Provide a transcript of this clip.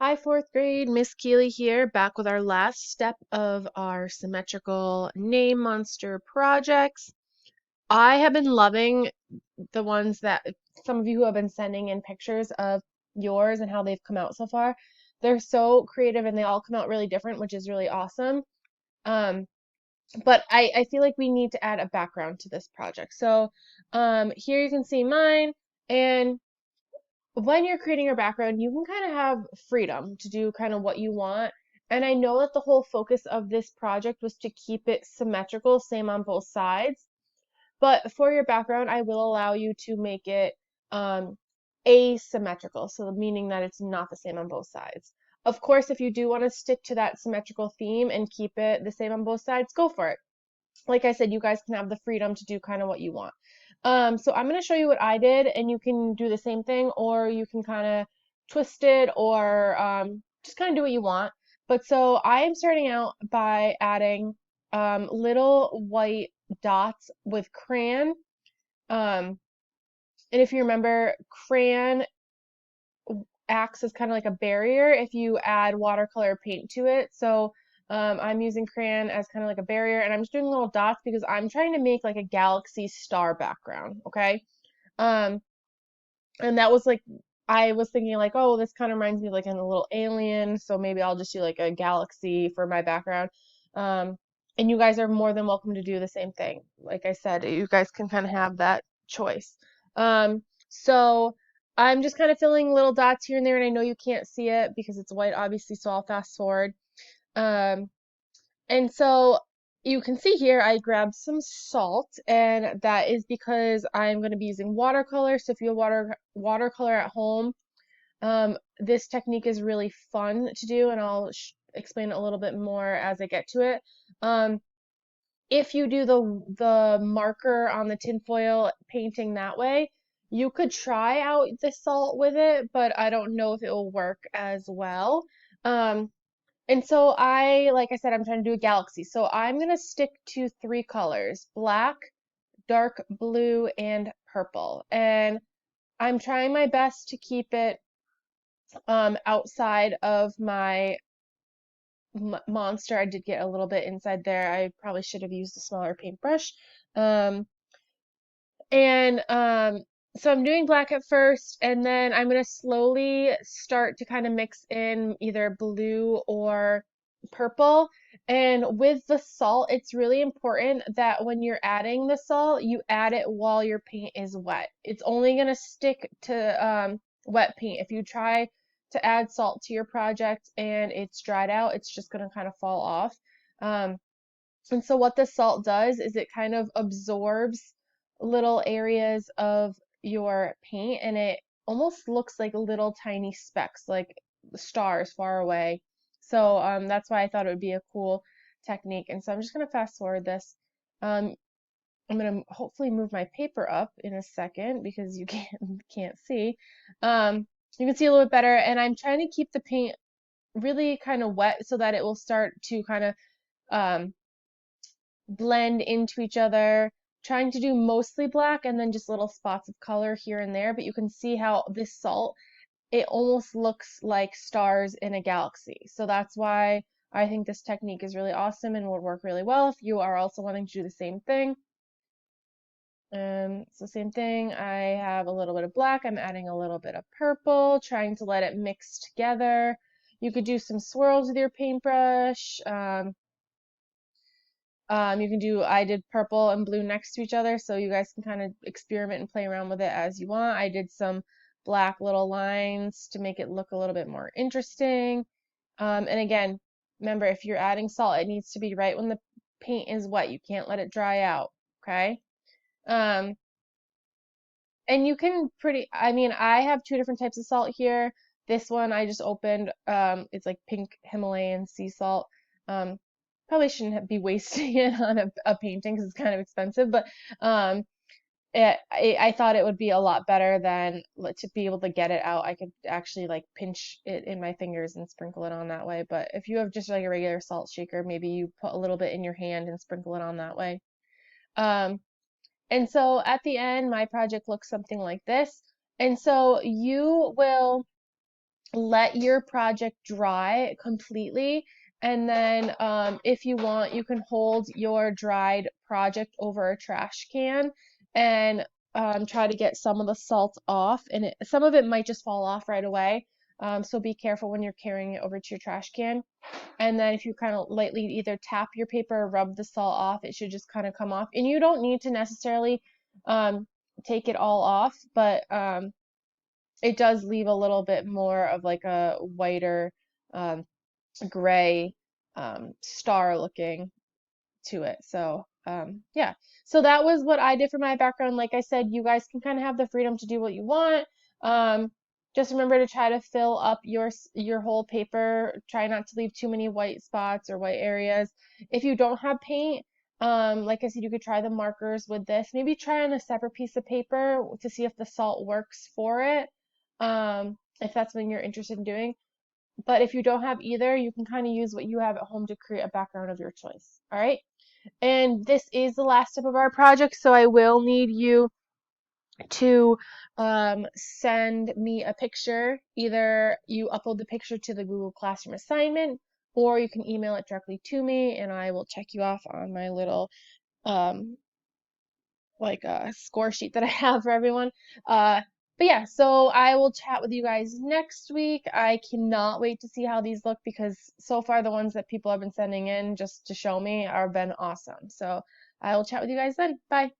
Hi, fourth grade. Miss Keeley here, back with our last step of our symmetrical name monster projects. I have been loving the ones that some of you who have been sending in pictures of yours and how they've come out so far. They're so creative and they all come out really different, which is really awesome. Um, but I feel like we need to add a background to this project. So here you can see mine, and when you're creating your background, you can kind of have freedom to do kind of what you want. And I know that the whole focus of this project was to keep it symmetrical, same on both sides. But for your background, I will allow you to make it um, asymmetrical, so meaning that it's not the same on both sides. Of course, if you do want to stick to that symmetrical theme and keep it the same on both sides, go for it. Like I said, you guys can have the freedom to do kind of what you want. So I'm going to show you what I did, and you can do the same thing, or you can kind of twist it, or just kind of do what you want. But so I am starting out by adding little white dots with crayon. Um, and if you remember, crayon acts as kind of like a barrier if you add watercolor paint to it. So I'm using crayon as kind of like a barrier, and I'm just doing little dots because I'm trying to make like a galaxy star background, okay? Um, and that was like, I was thinking like, oh, this kind of reminds me of like a little alien, so maybe I'll just do like a galaxy for my background. Um, and you guys are more than welcome to do the same thing. Like I said, you guys can kind of have that choice. So I'm just kind of filling little dots here and there, and I know you can't see it because it's white, obviously, so I'll fast forward. Um, and so you can see here I grabbed some salt, and that is because I'm going to be using watercolor. So if you have watercolor at home, this technique is really fun to do, and I'll explain it a little bit more as I get to it. Um, if you do the marker on the tinfoil painting that way, you could try out the salt with it, but I don't know if it will work as well. Um, and so like I said, I'm trying to do a galaxy. So I'm going to stick to three colors: black, dark blue, and purple. And I'm trying my best to keep it outside of my monster. I did get a little bit inside there. I probably should have used a smaller paintbrush. Um, and so I'm doing black at first, and then I'm going to slowly start to kind of mix in either blue or purple. And with the salt, it's really important that when you're adding the salt, you add it while your paint is wet. It's only going to stick to wet paint. If you try to add salt to your project and it's dried out, it's just going to kind of fall off. Um, and so what the salt does is it kind of absorbs little areas of your paint, and it almost looks like little tiny specks, like stars far away. So that's why I thought it would be a cool technique. And so I'm just going to fast forward this. Um, I'm going to hopefully move my paper up in a second because you can't see. You can see a little bit better, and I'm trying to keep the paint really kind of wet so that it will start to kind of um, blend into each other, trying to do mostly black and then just little spots of color here and there. But you can see how this salt, it almost looks like stars in a galaxy. So that's why I think this technique is really awesome and would work really well if you are also wanting to do the same thing. So same thing, I have a little bit of black, I'm adding a little bit of purple, trying to let it mix together. You could do some swirls with your paintbrush. You can do, I did purple and blue next to each other, so you guys can kind of experiment and play around with it as you want. I did some black little lines to make it look a little bit more interesting. And again, remember, if you're adding salt, it needs to be right when the paint is wet. You can't let it dry out, okay? Um, and you can I mean, I have two different types of salt here. This one I just opened, it's like pink Himalayan sea salt. Um, Probably shouldn't be wasting it on a painting because it's kind of expensive, but um, I thought it would be a lot better than to be able to get it out. I could actually like pinch it in my fingers and sprinkle it on that way. But if you have just like a regular salt shaker, maybe you put a little bit in your hand and sprinkle it on that way. Um, and so at the end, my project looks something like this. And so you will let your project dry completely. And then if you want, you can hold your dried project over a trash can and try to get some of the salt off. And some of it might just fall off right away. So be careful when you're carrying it over to your trash can. And then if you kind of lightly either tap your paper or rub the salt off, it should just kind of come off. And you don't need to necessarily um, take it all off, but it does leave a little bit more of like a whiter um, gray star looking to it. So yeah, so that was what I did for my background. Like I said, you guys can kind of have the freedom to do what you want. Um, just remember to try to fill up your whole paper. Try not to leave too many white spots or white areas. If you don't have paint, like I said, you could try the markers with this. Maybe try on a separate piece of paper to see if the salt works for it. If that's something you're interested in doing. But if you don't have either, you can kind of use what you have at home to create a background of your choice. All right. And this is the last step of our project, so I will need you to send me a picture. Either you upload the picture to the Google Classroom assignment, or you can email it directly to me, and I will check you off on my little um, like a score sheet that I have for everyone. Uh, but yeah, so I will chat with you guys next week. I cannot wait to see how these look because so far the ones that people have been sending in just to show me are been awesome. So I will chat with you guys then. Bye.